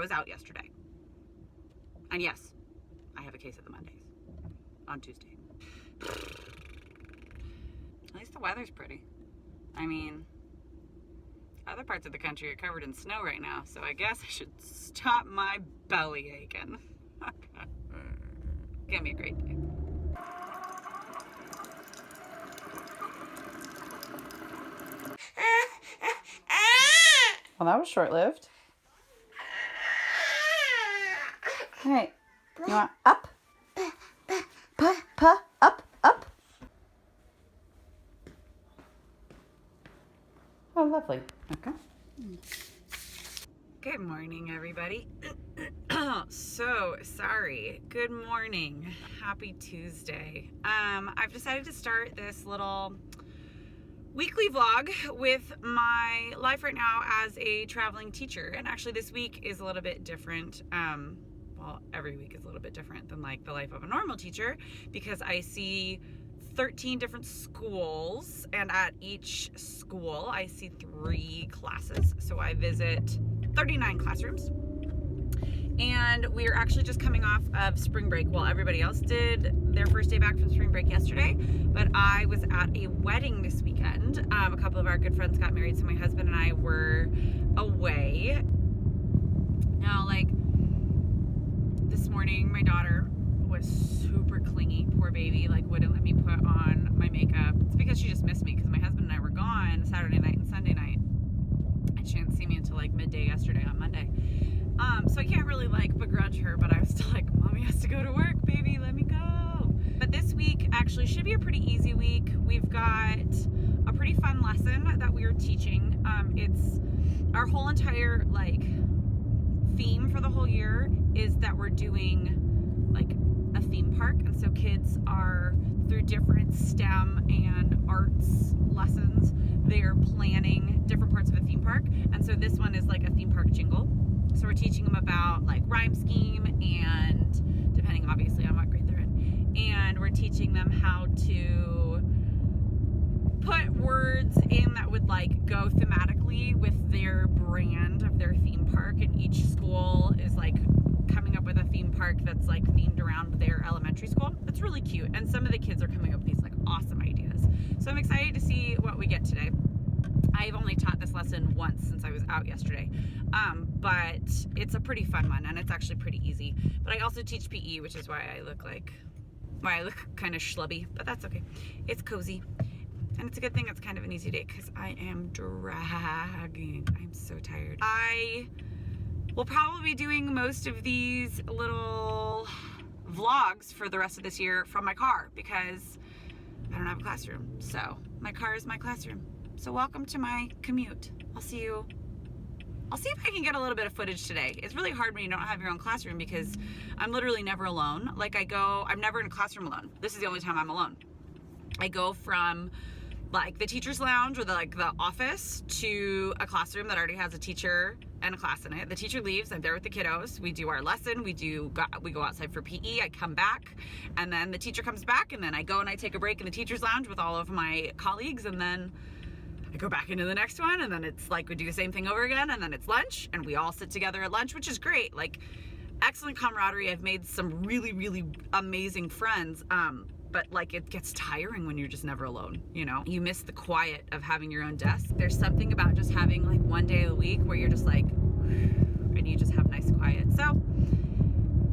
was out yesterday. And yes, I have a case of the Mondays on Tuesday. At least the weather's pretty. I mean, other parts of the country are covered in snow right now, so I guess I should stop my belly aching. It's gonna be a great day. Well, that was short-lived. Hey, you want up? Up. Oh, lovely. Okay. Good morning, everybody. So sorry. Good morning. Happy Tuesday. I've decided to start this little weekly vlog with my life right now as a traveling teacher. And actually this week is a little bit different. Well, every week is a little bit different than like the life of a normal teacher, because I see 13 different schools, and at each school I see 3 classes. So I visit 39 classrooms. And we're actually just coming off of spring break. Well, everybody else did their first day back from spring break yesterday, but I was at a wedding this weekend. A couple of our good friends got married, so my husband and I were away. Now, like, this morning, my daughter was super clingy, poor baby, like wouldn't let me put on my makeup. It's because she just missed me, because my husband and I were gone Saturday night and Sunday night, and she didn't see me until like midday yesterday on Monday. So I can't really like begrudge her, but I was still like, Mommy has to go to work, baby, let me go. But this week actually should be a pretty easy week. We've got a pretty fun lesson that we are teaching. It's our whole entire like theme for the whole year is that we're doing like a theme park, and so kids are, through different STEM and arts lessons, they're planning different parts of a theme park. And so this one is like a theme park jingle. So we're teaching them about like rhyme scheme, and depending obviously on what grade they're in, and we're teaching them how to put words in that would like go thematically with their brand of their theme park. And each school is like coming up with a theme park that's like themed around their elementary school. It's really cute, and some of the kids are coming up with these like awesome ideas. So I'm excited to see what we get today. I've only taught this lesson once since I was out yesterday, but it's a pretty fun one, and it's actually pretty easy. But I also teach PE, which is why I look kind of schlubby, but that's okay. It's cozy, and it's a good thing it's kind of an easy day, because I am dragging. I'm so tired. I will probably be doing most of these little vlogs for the rest of this year from my car, because I don't have a classroom. So my car is my classroom. So welcome to my commute. I'll see if I can get a little bit of footage today. It's really hard when you don't have your own classroom, because I'm literally never alone. Like I'm never in a classroom alone. This is the only time I'm alone. I go from like the teacher's lounge or the office to a classroom that already has a teacher and a class in it. The teacher leaves, I'm there with the kiddos. We do our lesson, we go outside for PE, I come back, and then the teacher comes back, and then I go and I take a break in the teacher's lounge with all of my colleagues, and then I go back into the next one, and then it's like we do the same thing over again, and then it's lunch, and we all sit together at lunch, which is great. Like, excellent camaraderie. I've made some really, really amazing friends, but like it gets tiring when you're just never alone, you know? You miss the quiet of having your own desk. There's something about just having like one day of the week where you're just like, and you just have nice quiet. So,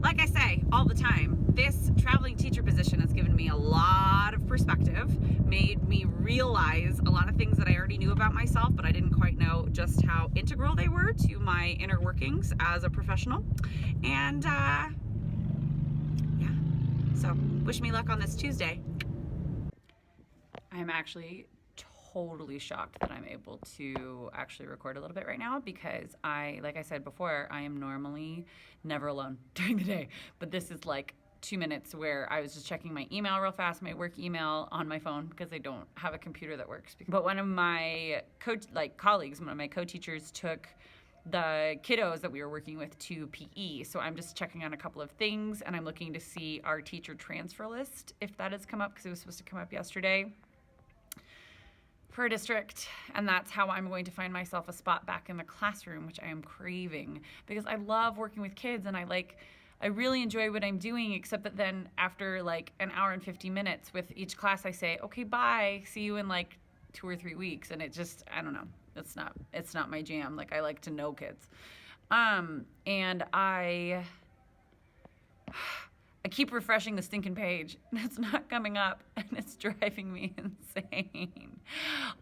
like I say all the time, this traveling teacher position has given me a lot of perspective, made me realize a lot of things that I already knew about myself, but I didn't quite know just how integral they were to my inner workings as a professional. And yeah, so wish me luck on this Tuesday. I'm actually totally shocked that I'm able to actually record a little bit right now, because like I said before, I am normally never alone during the day, but this is like 2 minutes where I was just checking my email real fast, my work email on my phone, because I don't have a computer that works. But one of my colleagues, one of my co-teachers, took the kiddos that we were working with to PE. So I'm just checking on a couple of things, and I'm looking to see our teacher transfer list, if that has come up, because it was supposed to come up yesterday. for a district, and that's how I'm going to find myself a spot back in the classroom, which I am craving, because I love working with kids and I really enjoy what I'm doing, except that then after like an hour and 50 minutes with each class, I say, okay, bye, see you in like 2 or 3 weeks. And it just, I don't know, it's not my jam. Like, I like to know kids. And I keep refreshing the stinking page and it's not coming up, and it's driving me insane.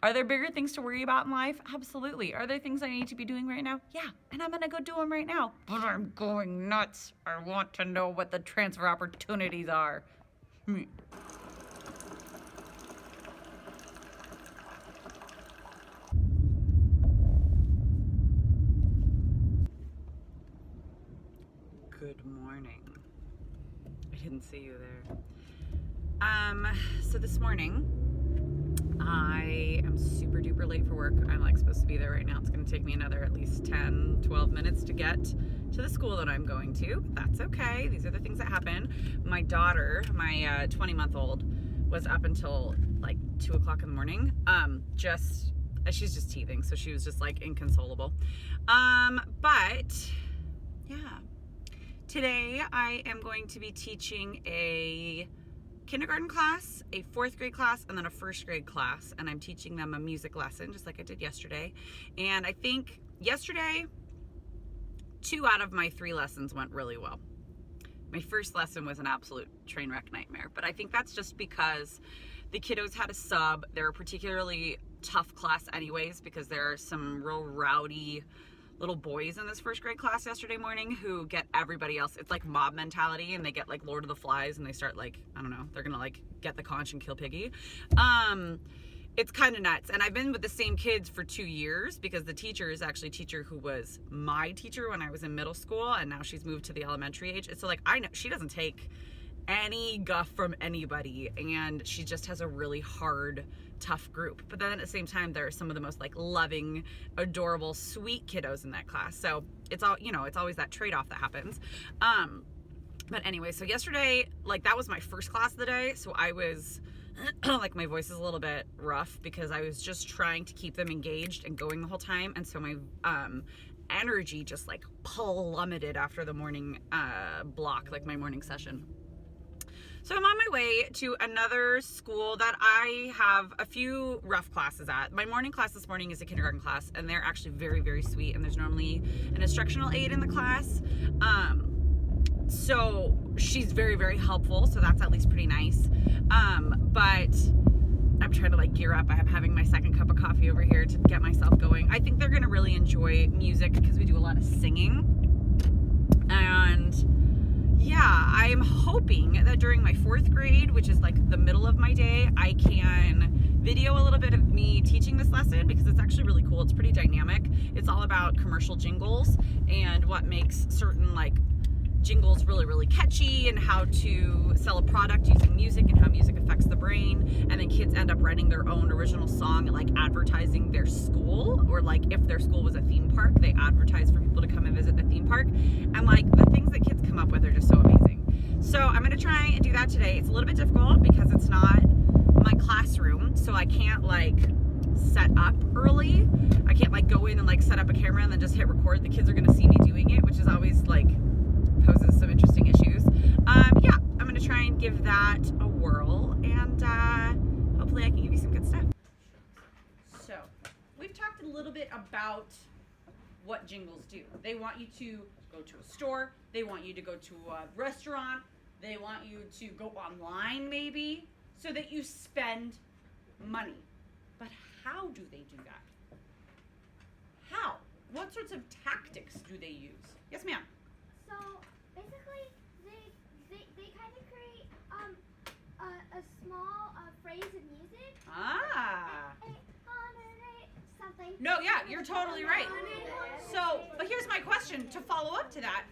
Are there bigger things to worry about in life? Absolutely. Are there things I need to be doing right now? Yeah, and I'm gonna go do them right now. But I'm going nuts. I want to know what the transfer opportunities are. Good morning. I didn't see you there. So this morning, I am super duper late for work. I'm like supposed to be there right now. It's gonna take me another at least 10, 12 minutes to get to the school that I'm going to. That's okay. These are the things that happen. My daughter, my 20-month-old, was up until like 2 o'clock in the morning. She's just teething, so she was just like inconsolable. But yeah. Today I am going to be teaching a kindergarten class, a 4th grade class, and then a 1st grade class, and I'm teaching them a music lesson just like I did yesterday. And I think yesterday 2 out of my 3 lessons went really well. My first lesson was an absolute train wreck nightmare, but I think that's just because the kiddos had a sub. They're a particularly tough class anyways, because there are some real rowdy little boys in this 1st grade class yesterday morning who get everybody else. It's like mob mentality, and they get like Lord of the Flies, and they start like, I don't know, they're gonna like get the conch and kill Piggy. It's kind of nuts. And I've been with the same kids for 2 years, because the teacher is actually a teacher who was my teacher when I was in middle school, and now she's moved to the elementary age. And so like, I know she doesn't take any guff from anybody, and she just has a really hard, tough group. But then at the same time, there are some of the most like loving, adorable, sweet kiddos in that class. So it's all, you know, it's always that trade-off that happens. But anyway, so yesterday, like, that was my first class of the day, so I was like, my voice is a little bit rough because I was just trying to keep them engaged and going the whole time, and so my energy just like plummeted after the morning block, like my morning session. So I'm on my way to another school that I have a few rough classes at. My morning class this morning is a kindergarten class, and they're actually very, very sweet, and there's normally an instructional aide in the class. So she's very, very helpful, so that's at least pretty nice. But I'm trying to like gear up. I'm having my second cup of coffee over here to get myself going. I think they're gonna really enjoy music because we do a lot of singing. And yeah, I'm hoping that during my 4th grade, which is like the middle of my day, I can video a little bit of me teaching this lesson, because it's actually really cool. It's pretty dynamic. It's all about commercial jingles and what makes certain like jingles really, really catchy, and how to sell a product using music and how music affects the brain. And then kids end up writing their own original song, like advertising their school, or like if their school was a theme park, they advertise for people to come and visit the theme park. And like, the things that kids come up with are just so amazing. So I'm gonna try and do that today. It's a little bit difficult because it's not my classroom, so I can't like set up early. I can't like go in and like set up a camera and then just hit record. The kids are gonna see me doing it, which is always like poses some interesting issues. Yeah, I'm gonna try and give that a whirl, and hopefully I can give you some good stuff. So we've talked a little bit about what jingles do. They want you to go to a store, they want you to go to a restaurant, they want you to go online maybe, so that you spend money. But how do they do that? How? What sorts of tactics do they use? Yes, ma'am. So basically, they kind of create a small phrase of music. Ah. Something. No, yeah, you're totally right. So, but here's my question to follow up to that.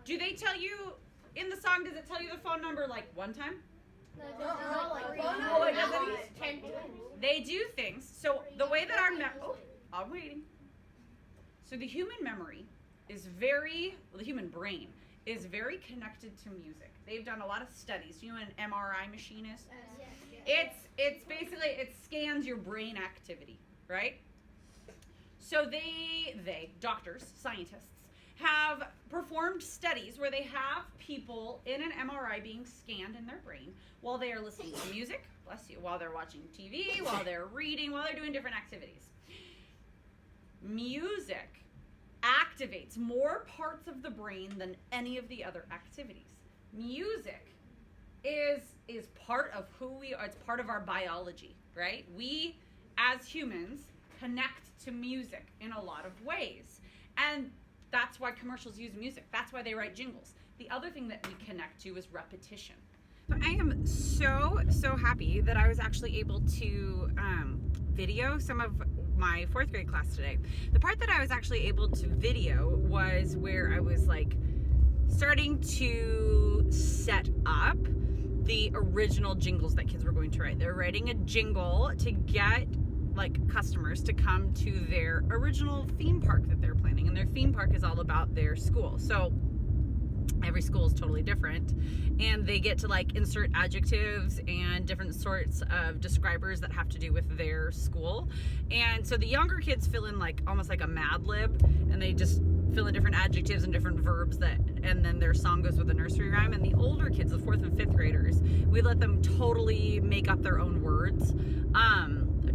Do they tell you in the song? Does it tell you the phone number like one time? No, it doesn't. 10 times. They do things. So the way that I'm waiting. So the human memory is the human brain is very connected to music. They've done a lot of studies. You know what an MRI machine is? It's basically, it scans your brain activity, right? So they doctors, scientists, have performed studies where they have people in an MRI being scanned in their brain while they are listening to music, bless you, while they're watching TV, while they're reading, while they're doing different activities. Music activates more parts of the brain than any of the other activities. Music is part of who we are. It's part of our biology, right? We, as humans, connect to music in a lot of ways. And that's why commercials use music. That's why they write jingles. The other thing that we connect to is repetition. I am so happy that I was actually able to video some of my 4th grade class today. The part that I was actually able to video was where I was like starting to set up the original jingles that kids were going to write. They're writing a jingle to get like customers to come to their original theme park that they're planning, and their theme park is all about their school. So every school is totally different, and they get to like insert adjectives and different sorts of describers that have to do with their school. And so the younger kids fill in like almost like a Mad Lib, and they just fill in different adjectives and different verbs and then their song goes with a nursery rhyme. And the older kids, the 4th and 5th graders, we let them totally make up their own words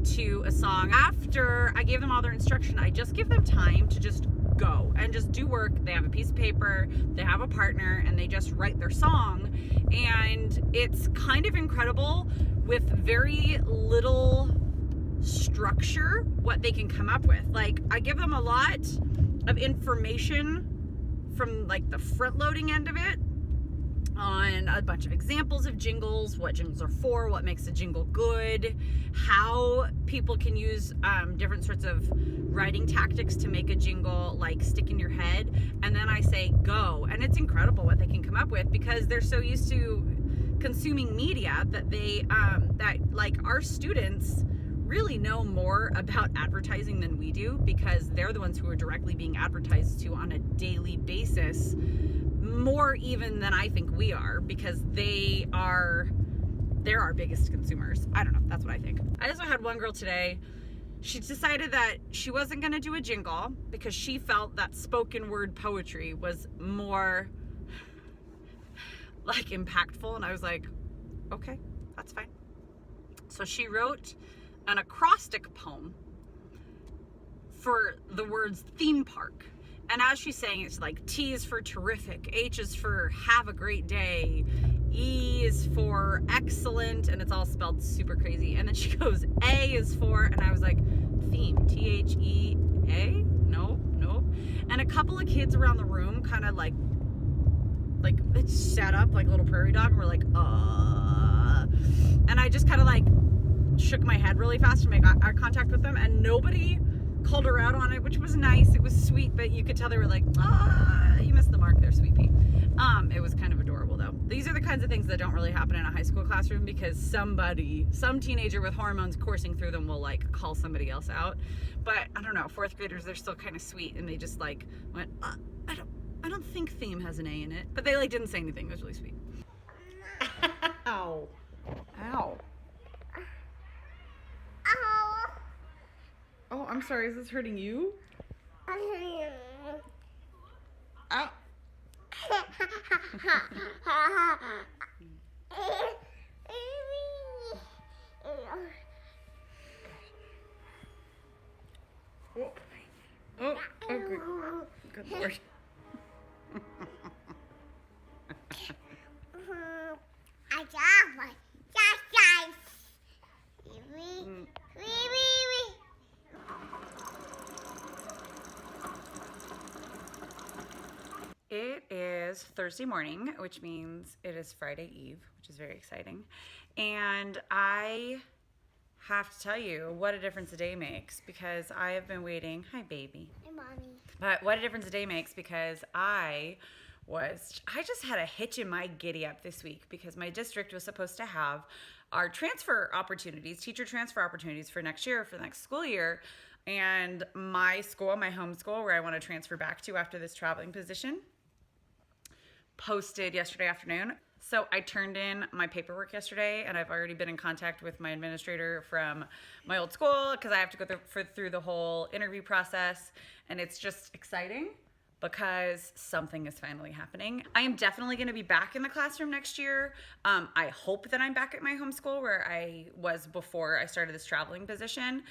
to a song. After I gave them all their instruction, I just give them time to just go and just do work. They have a piece of paper, they have a partner, and they just write their song. And it's kind of incredible with very little structure what they can come up with. Like, I give them a lot of information from like the front loading end of it on a bunch of examples of jingles, what jingles are for, what makes a jingle good, how people can use different sorts of writing tactics to make a jingle like stick in your head. And then I say go, and it's incredible what they can come up with because they're so used to consuming media that they that like our students really know more about advertising than we do, because they're the ones who are directly being advertised to on a daily basis, more even than I think we are, because they're our biggest consumers. I don't know, that's what I think. I also had one girl today, she decided that she wasn't going to do a jingle because she felt that spoken word poetry was more like impactful, and I was like, okay, that's fine. So she wrote an acrostic poem for the words theme park. And as she's saying, it's like T is for terrific, H is for have a great day, E is for excellent, and it's all spelled super crazy. And then she goes, A is for, and I was like, theme, T-H-E-A? No. And a couple of kids around the room kind of like it sat up like a little prairie dog and were like, and I just kind of like shook my head really fast to make eye contact with them, and nobody called her out on it, which was nice. It was sweet, but you could tell they were like, you missed the mark there, sweet pea. It was kind of adorable though. These are the kinds of things that don't really happen in a high school classroom, because some teenager with hormones coursing through them will like call somebody else out. But I don't know, 4th graders, they're still kind of sweet, and they just like went, I don't think theme has an A in it, but they like didn't say anything. It was really sweet. Ow. Oh, I'm sorry. Is this hurting you? Ow. Oh, good Lord. It is Thursday morning, which means it is Friday Eve, which is very exciting. And I have to tell you what a difference a day makes, because I have been waiting. Hi, baby. Hey, Mommy. But what a difference a day makes, because I just had a hitch in my giddy up this week, because my district was supposed to have our transfer opportunities, teacher transfer opportunities for next year, for the next school year. And my school, my home school, where I want to transfer back to after this traveling position, posted yesterday afternoon. So I turned in my paperwork yesterday, and I've already been in contact with my administrator from my old school because I have to go through the whole interview process, and it's just exciting because something is finally happening. I am definitely going to be back in the classroom next year. I hope that I'm back at my home school where I was before I started this traveling position,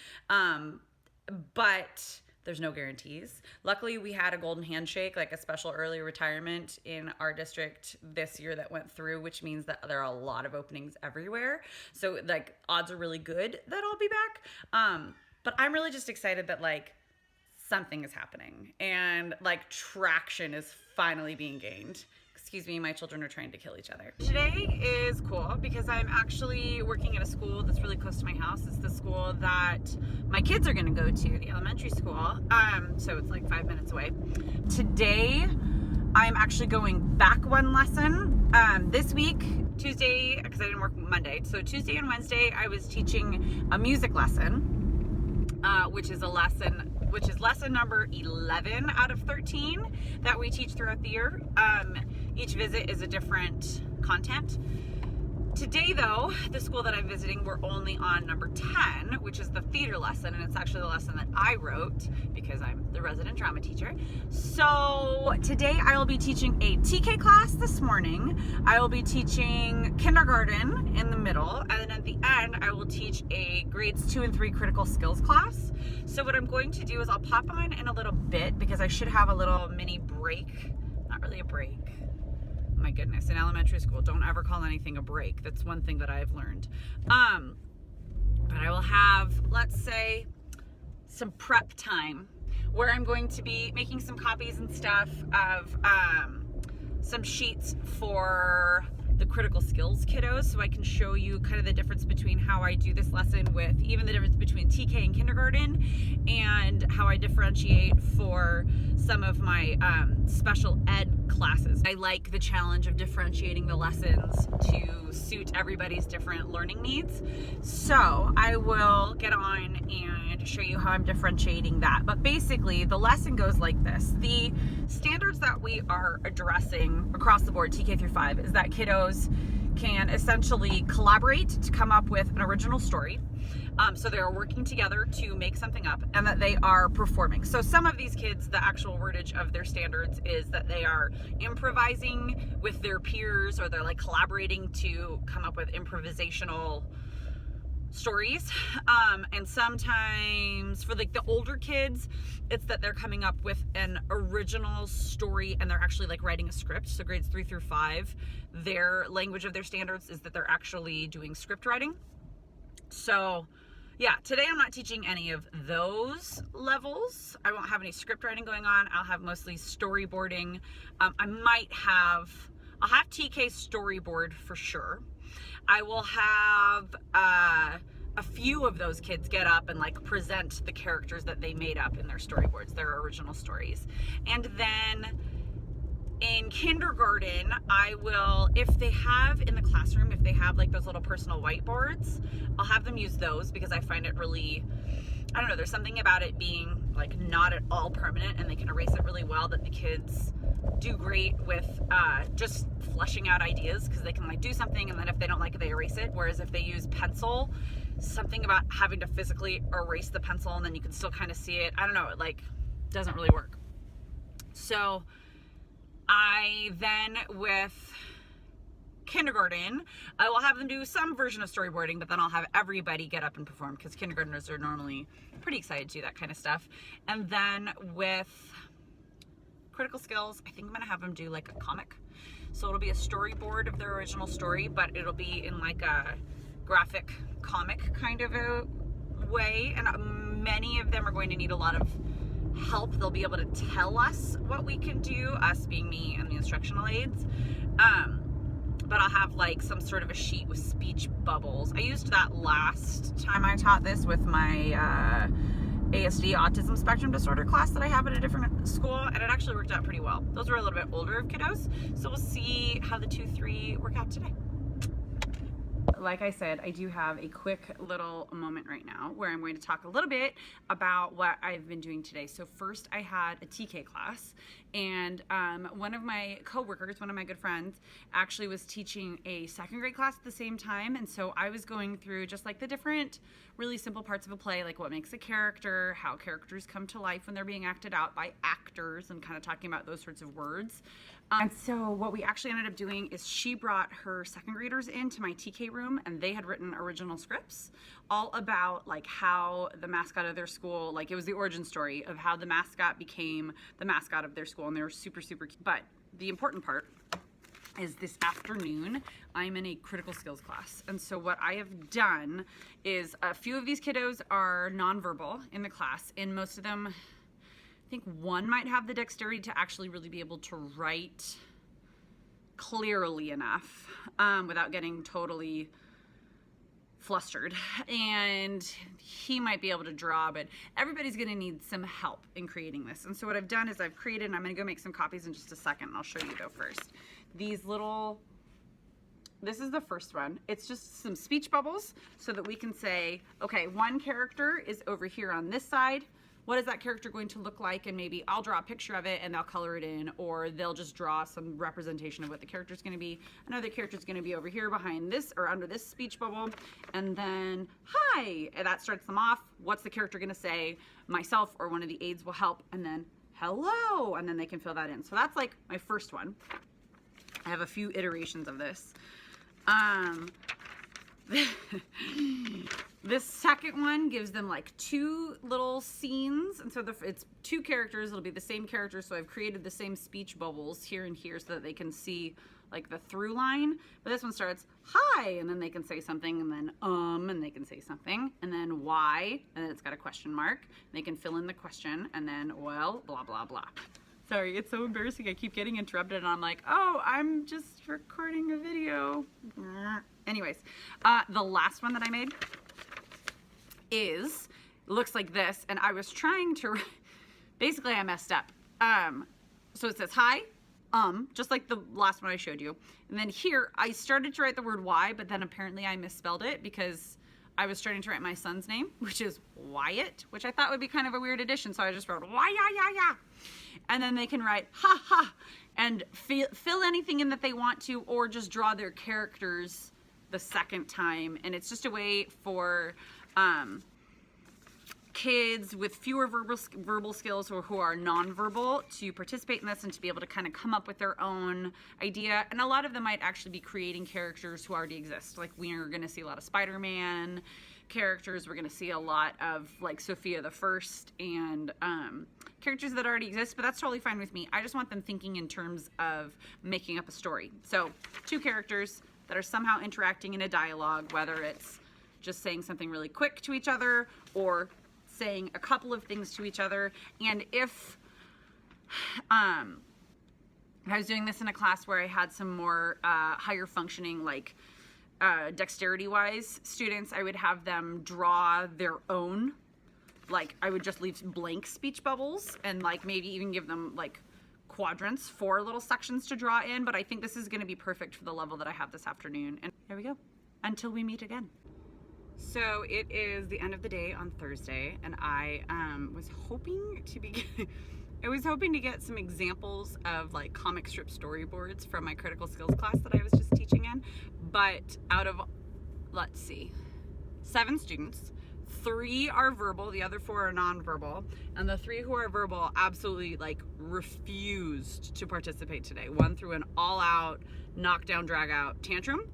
but there's no guarantees. Luckily, we had a golden handshake, like a special early retirement in our district this year that went through, which means that there are a lot of openings everywhere. So like odds are really good that I'll be back. But I'm really just excited that like something is happening and like traction is finally being gained. Excuse me, my children are trying to kill each other. Today is cool because I'm actually working at a school that's really close to my house. It's the school that my kids are gonna go to, the elementary school. So it's like 5 minutes away. Today, I'm actually going back one lesson. This week, Tuesday, because I didn't work Monday. So Tuesday and Wednesday, I was teaching a music lesson, which is lesson number 11 out of 13 that we teach throughout the year. Each visit is a different content. Today though, the school that I'm visiting, we're only on number 10, which is the theater lesson, and it's actually the lesson that I wrote because I'm the resident drama teacher. So today I will be teaching a TK class this morning. I will be teaching kindergarten in the middle, and then at the end I will teach a grades 2 and 3 critical skills class. So what I'm going to do is I'll pop on in a little bit because I should have a little mini break. Not really a break. My goodness, in elementary school, don't ever call anything a break. That's one thing that I've learned. But I will have, let's say, some prep time where I'm going to be making some copies and stuff of some sheets for the critical skills kiddos, so I can show you kind of the difference between how I do this lesson with even the difference between TK and kindergarten and how I differentiate for some of my special ed classes. I like the challenge of differentiating the lessons to suit everybody's different learning needs. So I will get on and show you how I'm differentiating that. But basically the lesson goes like this. The standards that we are addressing across the board, TK through 5, is that kiddos can essentially collaborate to come up with an original story. So they're working together to make something up, and that they are performing. So some of these kids, the actual wordage of their standards is that they are improvising with their peers, or they're like collaborating to come up with improvisational stories. And sometimes for like the older kids, it's that they're coming up with an original story and they're actually like writing a script. So grades 3 through 5, their language of their standards is that they're actually doing script writing. So yeah, today I'm not teaching any of those levels. I won't have any script writing going on. I'll have mostly storyboarding. I'll have TK storyboard for sure. I will have a few of those kids get up and like present the characters that they made up in their storyboards, their original stories. And then in kindergarten, I will, if they have in the classroom, if they have like those little personal whiteboards, I'll have them use those because I find it really, I don't know, there's something about it being like not at all permanent and they can erase it really well, that the kids do great with just fleshing out ideas because they can like do something and then if they don't like it, they erase it. Whereas if they use pencil, something about having to physically erase the pencil and then you can still kind of see it, I don't know, it like doesn't really work. So I then, with kindergarten, I will have them do some version of storyboarding, but then I'll have everybody get up and perform because kindergartners are normally pretty excited to do that kind of stuff. And then with critical skills, I think I'm gonna have them do like a comic. So it'll be a storyboard of their original story, but it'll be in like a graphic comic kind of a way. And many of them are going to need a lot of help. They'll be able to tell us what we can do, us being me and the instructional aides. But I'll have like some sort of a sheet with speech bubbles. I used that last time I taught this with my ASD, autism spectrum disorder class that I have at a different school, and it actually worked out pretty well. Those were a little bit older kiddos, so we'll see how the 2-3 work out today. like I said, I do have a quick little moment right now where I'm going to talk a little bit about what I've been doing today. So first I had a TK class, and one of my coworkers, one of my good friends, actually was teaching a second grade class at the same time. And so I was going through just like the different really simple parts of a play, like what makes a character, how characters come to life when they're being acted out by actors, and kind of talking about those sorts of words. And so what we actually ended up doing is she brought her second graders into my TK room, and they had written original scripts all about like how the mascot of their school, like it was the origin story of how the mascot became the mascot of their school, and they were super, super cute. But the important part is this afternoon, I'm in a critical skills class. And so what I have done is a few of these kiddos are nonverbal in the class, and most of them, I think one might have the dexterity to actually really be able to write clearly enough without getting totally flustered, and he might be able to draw, but everybody's going to need some help in creating this. And so what I've done is I've created, and I'm going to go make some copies in just a second, and I'll show you though first. These little, this is the first one. It's just some speech bubbles so that we can say, okay, one character is over here on this side. What is that character going to look like? And maybe I'll draw a picture of it and they'll color it in, or they'll just draw some representation of what the character is going to be. Another character is going to be over here behind this or under this speech bubble. And then, hi, and that starts them off. What's the character going to say? Myself or one of the aides will help. And then, hello, and then they can fill that in. So that's like my first one. I have a few iterations of this. This second one gives them like two little scenes, and so it's two characters. It'll be the same character, so I've created the same speech bubbles here and here so that they can see like the through line. But this one starts, hi, and then they can say something, and then and they can say something, and then why, and then it's got a question mark. They can fill in the question, and then, well, blah, blah, blah. Sorry, it's so embarrassing. I keep getting interrupted, and I'm like, oh, I'm just recording a video. Anyways, the last one that I made looks like this, and I was trying to, basically I messed up. So it says hi, just like the last one I showed you. And then here, I started to write the word why, but then apparently I misspelled it because I was starting to write my son's name, which is Wyatt, which I thought would be kind of a weird addition. So I just wrote why. And then they can write ha ha and fill anything in that they want to, or just draw their characters the second time. And it's just a way for kids with fewer verbal skills or who are nonverbal to participate in this and to be able to kind of come up with their own idea. And a lot of them might actually be creating characters who already exist. Like we're going to see a lot of Spider-Man characters. We're going to see a lot of like Sophia the First and characters that already exist, but that's totally fine with me. I just want them thinking in terms of making up a story. So two characters that are somehow interacting in a dialogue, whether it's just saying something really quick to each other or saying a couple of things to each other. And if I was doing this in a class where I had some more higher functioning, like dexterity wise students, I would have them draw their own, like I would just leave blank speech bubbles and like maybe even give them like quadrants, 4 little sections to draw in. But I think this is going to be perfect for the level that I have this afternoon. And there we go, until we meet again. So it is the end of the day on Thursday, and I was hoping to get some examples of like comic strip storyboards from my critical skills class that I was just teaching in. But out of, let's see, 7 students, 3 are verbal, the other 4 are nonverbal, and the 3 who are verbal absolutely like refused to participate today. One threw an all-out knockdown, drag-out tantrum.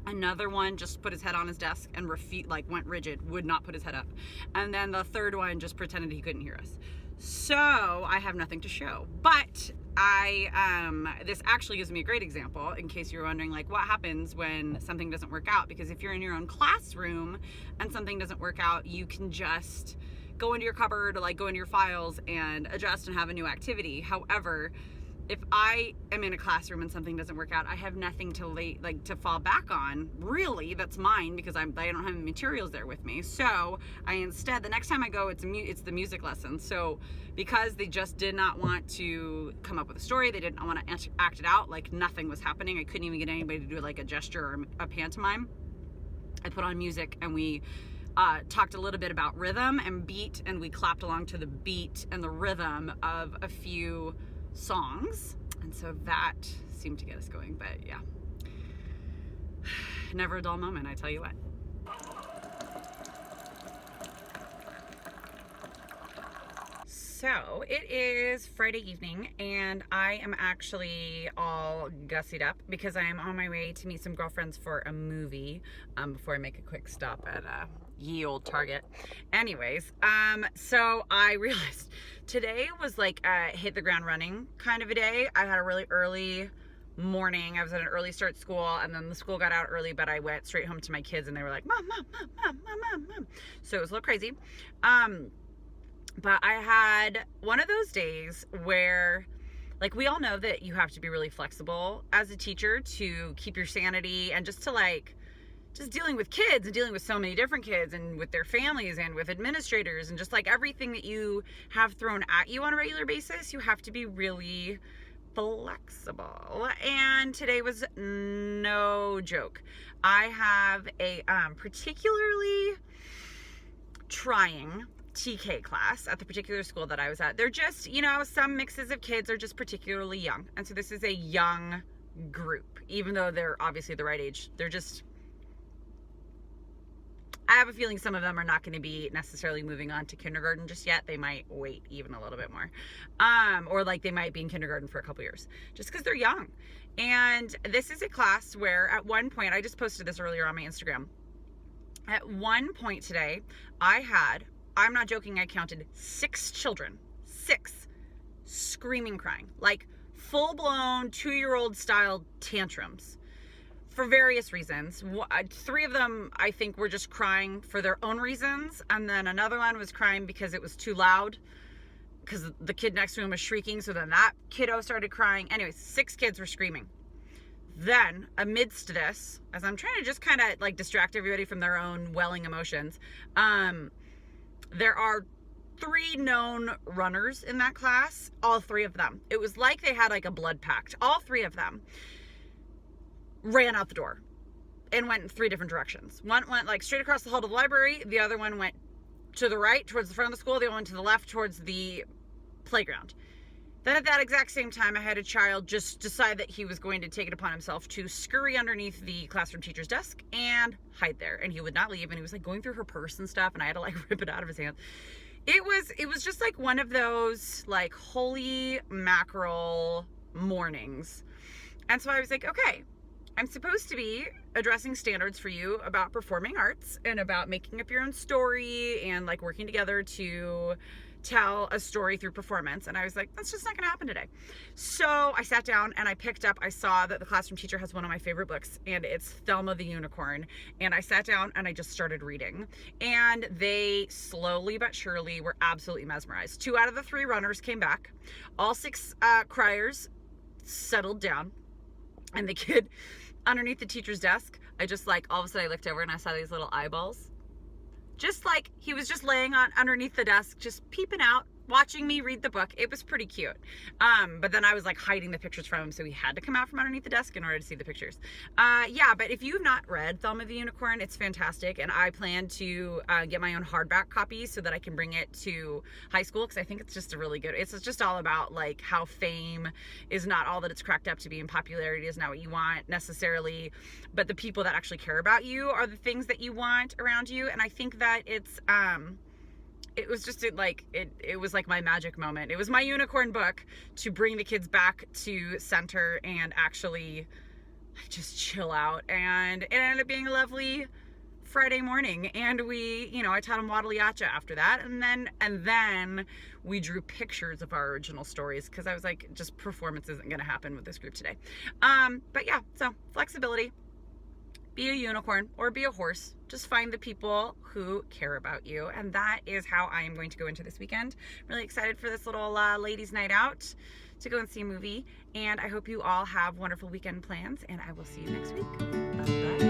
Another one just put his head on his desk and went rigid, would not put his head up. And then the third one just pretended he couldn't hear us. So I have nothing to show, but this actually gives me a great example in case you're wondering like what happens when something doesn't work out. Because if you're in your own classroom and something doesn't work out, you can just go into your cupboard or like go into your files and adjust and have a new activity. However, if I am in a classroom and something doesn't work out, I have nothing to to fall back on, really, that's mine, because I don't have the materials there with me. So I instead, the next time I go, it's the music lesson. So because they just did not want to come up with a story, they didn't want to act it out, like nothing was happening. I couldn't even get anybody to do like a gesture or a pantomime. I put on music, and we talked a little bit about rhythm and beat, and we clapped along to the beat and the rhythm of a few songs, and so that seemed to get us going. But yeah, never a dull moment, I tell you what. So it is Friday evening, and I am actually all gussied up because I am on my way to meet some girlfriends for a movie before I make a quick stop at ye old Target. Anyways, so I realized today was like a hit the ground running kind of a day. I had a really early morning. I was at an early start school, and then the school got out early, but I went straight home to my kids, and they were like, Mom, Mom, Mom, Mom, Mom, Mom, Mom. So it was a little crazy. But I had one of those days where, like, we all know that you have to be really flexible as a teacher to keep your sanity, and just to just dealing with kids and dealing with so many different kids and with their families and with administrators and just like everything that you have thrown at you on a regular basis, you have to be really flexible. And today was no joke. I have a particularly trying TK class at the particular school that I was at. They're just, some mixes of kids are just particularly young. And so this is a young group, even though they're obviously the right age. They're just, I have a feeling some of them are not going to be necessarily moving on to kindergarten just yet. They might wait even a little bit more. Or like they might be in kindergarten for a couple years just because they're young. And this is a class where at one point, I just posted this earlier on my Instagram. At one point today, I'm not joking, I counted 6 children, 6, screaming, crying, like full-blown 2-year-old style tantrums for various reasons. 3 of them, I think, were just crying for their own reasons, and then another one was crying because it was too loud, because the kid next to him was shrieking, so then that kiddo started crying. Anyways, 6 kids were screaming. Then, amidst this, as I'm trying to just kind of like distract everybody from their own welling emotions, there are 3 known runners in that class, all 3 of them. It was like they had like a blood pact. All 3 of them ran out the door and went in 3 different directions. One went like straight across the hall to the library. The other one went to the right towards the front of the school. The other one to the left towards the playground. Then at that exact same time, I had a child just decide that he was going to take it upon himself to scurry underneath the classroom teacher's desk and hide there. And he would not leave. And he was like going through her purse and stuff. And I had to like rip it out of his hand. It was just like one of those like holy mackerel mornings. And so I was like, okay, I'm supposed to be addressing standards for you about performing arts and about making up your own story and like working together to tell a story through performance. And I was like, that's just not gonna happen today. So I sat down and I saw that the classroom teacher has one of my favorite books, and it's Thelma the Unicorn. And I sat down and I just started reading, and they slowly but surely were absolutely mesmerized. 2 out of the 3 runners came back. All 6 criers settled down, and the kid underneath the teacher's desk, I just like, all of a sudden I looked over and I saw these little eyeballs. Just like he was just laying on underneath the desk, just peeping out, watching me read the book. It was pretty cute. But then I was like hiding the pictures from him, so he had to come out from underneath the desk in order to see the pictures. Yeah, but if you've not read Thelma the Unicorn, it's fantastic. And I plan to get my own hardback copy so that I can bring it to high school, because I think it's just a really good, it's just all about like how fame is not all that it's cracked up to be, and popularity is not what you want necessarily, but the people that actually care about you are the things that you want around you. And I think that it's, it was just it was like my magic moment. It was my unicorn book to bring the kids back to center and actually just chill out. And it ended up being a lovely Friday morning. And we, I taught them Waddle Yacha after that. And then we drew pictures of our original stories, because I was like, just performance isn't going to happen with this group today. But yeah, so flexibility. be a unicorn or be a horse. Just find the people who care about you. And that is how I am going to go into this weekend. Really excited for this little ladies' night out to go and see a movie. And I hope you all have wonderful weekend plans. And I will see you next week. Bye-bye.